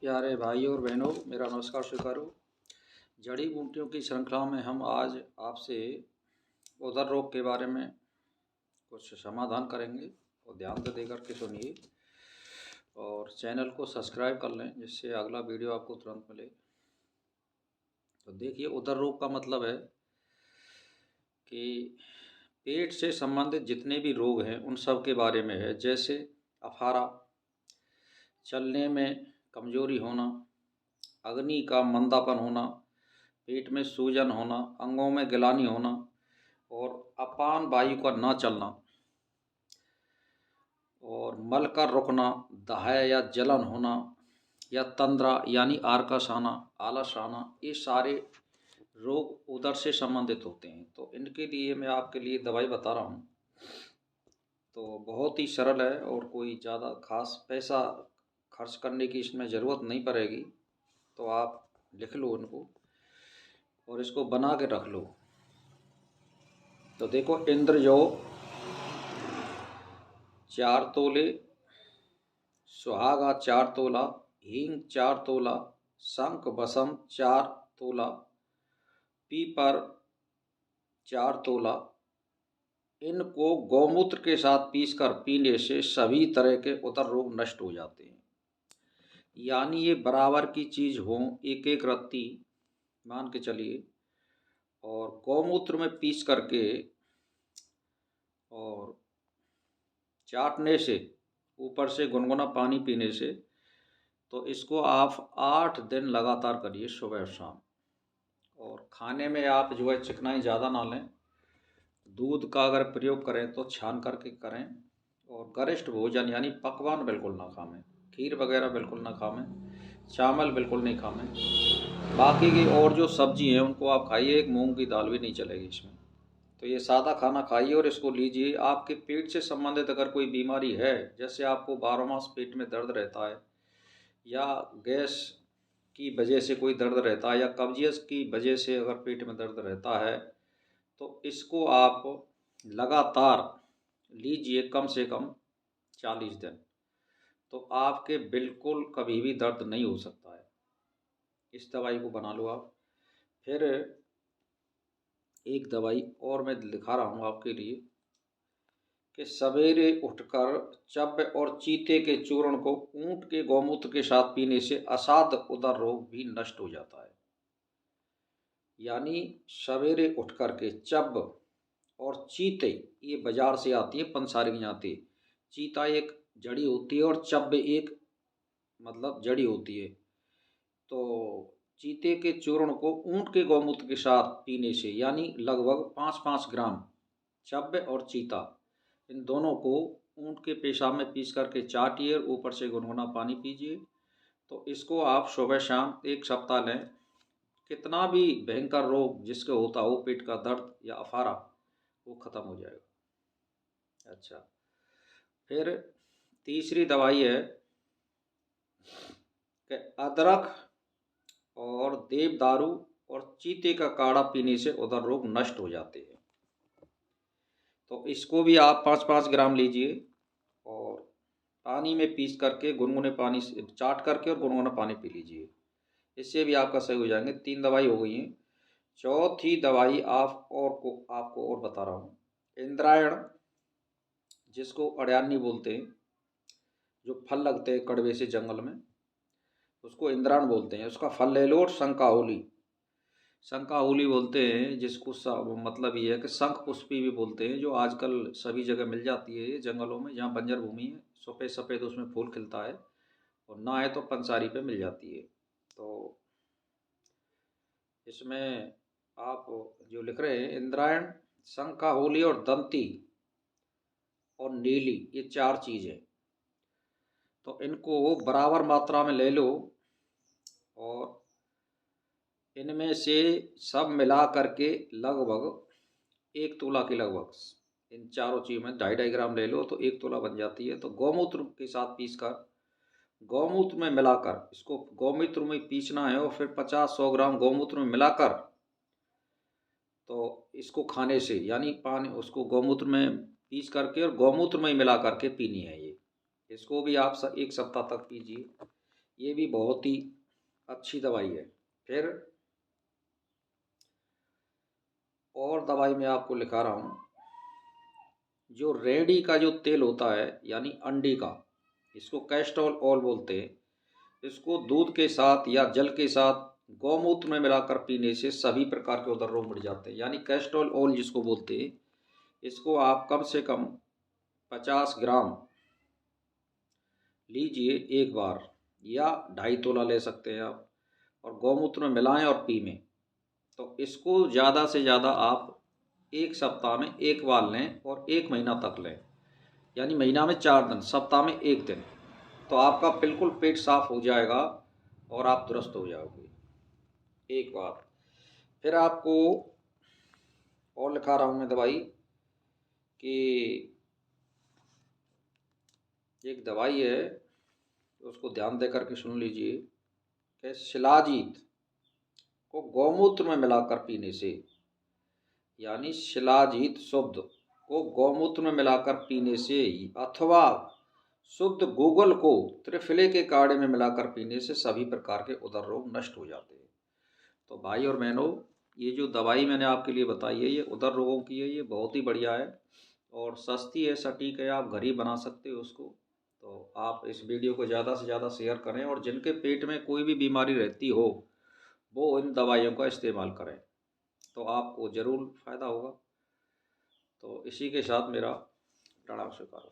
प्यारे भाइयों और बहनों, मेरा नमस्कार स्वीकार हो। जड़ी बूटियों की श्रृंखला में हम आज आपसे उदर रोग के बारे में कुछ समाधान करेंगे और ध्यान से देकर के सुनिए और चैनल को सब्सक्राइब कर लें जिससे अगला वीडियो आपको तुरंत मिले। तो देखिए, उदर रोग का मतलब है कि पेट से संबंधित जितने भी रोग हैं उन सब के बारे में है। जैसे अफारा, चलने में कमजोरी होना, अग्नि का मंदापन होना, पेट में सूजन होना, अंगों में गिलानी होना और अपान वायु का न चलना और मल का रुकना, दाह या जलन होना या तंद्रा यानी आर्कस आना, आलस आना, ये सारे रोग उदर से संबंधित होते हैं। तो इनके लिए मैं आपके लिए दवाई बता रहा हूँ। तो बहुत ही सरल है और कोई ज़्यादा खास पैसा खर्च करने की इसमें ज़रूरत नहीं पड़ेगी। तो आप लिख लो इनको और इसको बना के रख लो। तो देखो, इंद्रजो 4 तोले, सुहागा 4 तोला, हींग 4 तोला, शंख बसम 4 तोला, पीपर 4 तोला। इनको गौमूत्र के साथ पीसकर पीने से सभी तरह के उदर रोग नष्ट हो जाते हैं। यानी ये बराबर की चीज़ हो, एक एक रत्ती मान के चलिए, और गौमूत्र में पीस करके और चाटने से, ऊपर से गुनगुना पानी पीने से, तो इसको आप 8 दिन लगातार करिए सुबह और शाम। और खाने में आप जो है चिकनाई ज़्यादा ना लें। दूध का अगर प्रयोग करें तो छान करके करें और गरिष्ठ भोजन यानी पकवान बिल्कुल ना खाएं, खीर वगैरह बिल्कुल ना खाएं, चावल बिल्कुल नहीं खाएं। बाकी की और जो सब्जी हैं उनको आप खाइए, एक मूंग की दाल भी नहीं चलेगी इसमें। तो ये सादा खाना खाइए और इसको लीजिए। आपके पेट से संबंधित अगर कोई बीमारी है, जैसे आपको 12 मास पेट में दर्द रहता है या गैस की वजह से कोई दर्द रहता है या कब्जियत की वजह से अगर पेट में दर्द रहता है, तो इसको आप लगातार लीजिए कम से कम 40 दिन। तो आपके बिल्कुल कभी भी दर्द नहीं हो सकता है। इस दवाई को बना लो आप। फिर एक दवाई और मैं दिखा रहा हूँ आपके लिए कि सवेरे उठकर चव्य और चीते के चूर्ण को ऊंट के गौमूत्र के साथ पीने से असाध्य उदर रोग भी नष्ट हो जाता है। यानी सवेरे उठ कर के चव्य और चीते, ये बाजार से आती है, पंसारी की आती है। चीता एक जड़ी होती है और चव्य एक मतलब जड़ी होती है। तो चीते के चूर्ण को ऊंट के गौमूत्र के साथ पीने से, यानी लगभग 5-5 ग्राम चव्य और चीता, इन दोनों को ऊंट के पेशाब में पीस करके चाटिए और ऊपर से गुनगुना पानी पीजिए। तो इसको आप सुबह शाम 1 सप्ताह लें। कितना भी भयंकर रोग जिसके होता हो, पेट का दर्द या अफारा, वो ख़त्म हो जाएगा। अच्छा, फिर तीसरी दवाई है कि अदरक और देवदारू और चीते का काढ़ा पीने से उदर रोग नष्ट हो जाते हैं। तो इसको भी आप 5-5 ग्राम लीजिए और पानी में पीस करके गुनगुने पानी से चाट करके और गुनगुना पानी पी लीजिए। इससे भी आपका सही हो जाएंगे। 3 दवाई हो गई हैं। चौथी दवाई आपको और बता रहा हूँ। इंद्रायण, जिसको अड़यानी बोलते हैं, जो फल लगते हैं कड़वे से जंगल में, उसको इंद्रायण बोलते हैं। उसका फल ले लो। और शंकाहुली, शंकाहुली बोलते हैं जिसको मतलब ये है कि शंख पुष्पी भी बोलते हैं, जो आजकल सभी जगह मिल जाती है ये जंगलों में, जहाँ बंजर भूमि है, सफ़ेद सफ़ेद उसमें फूल खिलता है, और ना है तो पंसारी पे मिल जाती है। तो इसमें आप जो लिख रहे हैं, इंद्रायण, शंकाहुली और दंती और नीली, ये 4 चीज़ें। तो इनको बराबर मात्रा में ले लो और इनमें से सब मिला करके लगभग 1 तोला के लगभग, इन चारों चीज़ों में 2.5 ग्राम ले लो तो 1 तोला बन जाती है। तो गौमूत्र के साथ पीसकर, गौमूत्र में मिलाकर, इसको गौमूत्र में पीसना है और फिर 50-100 ग्राम गौमूत्र में मिलाकर, तो इसको खाने से, यानी पानी उसको गौमूत्र में पीस करके और गौमूत्र में मिला करके पीनी है ये। इसको भी आप 1 सप्ताह तक पीजिए। ये भी बहुत ही अच्छी दवाई है। फिर और दवाई मैं आपको लिखा रहा हूँ, जो रेड़ी का जो तेल होता है यानी अंडी का, इसको कैस्ट्रोल ऑयल बोलते हैं। इसको दूध के साथ या जल के साथ गौमूत्र में मिलाकर पीने से सभी प्रकार के उदर रोग मिट जाते हैं। यानी कैस्ट्रोल ऑयल जिसको बोलते हैं, इसको आप कम से कम 50 ग्राम लीजिए एक बार, या 2.5 तोला ले सकते हैं आप, और गौमूत्र में मिलाएं और पीएं। तो इसको ज़्यादा से ज़्यादा आप एक सप्ताह में एक बार लें और 1 महीना तक लें, यानी महीना में 4 दिन, सप्ताह में 1 दिन। तो आपका बिल्कुल पेट साफ हो जाएगा और आप दुरुस्त हो जाओगे। एक बार फिर आपको और लिखा रहा हूँ मैं दवाई, कि एक दवाई है, उसको ध्यान दे करके सुन लीजिए, कि शिलाजीत को गौमूत्र में मिलाकर पीने से, यानी शिलाजीत शुद्ध को गौमूत्र में मिलाकर पीने से, अथवा शुद्ध गूगल को त्रिफले के काढ़े में मिलाकर पीने से सभी प्रकार के उदर रोग नष्ट हो जाते हैं। तो भाई और बहनों, ये जो दवाई मैंने आपके लिए बताई है, ये उदर रोगों की है, ये बहुत ही बढ़िया है और सस्ती है, सटीक है, आप घर ही बना सकते हो उसको। तो आप इस वीडियो को ज़्यादा से ज़्यादा शेयर करें, और जिनके पेट में कोई भी बीमारी रहती हो वो इन दवाइयों का इस्तेमाल करें, तो आपको ज़रूर फ़ायदा होगा। तो इसी के साथ मेरा प्रणाम स्वीकार।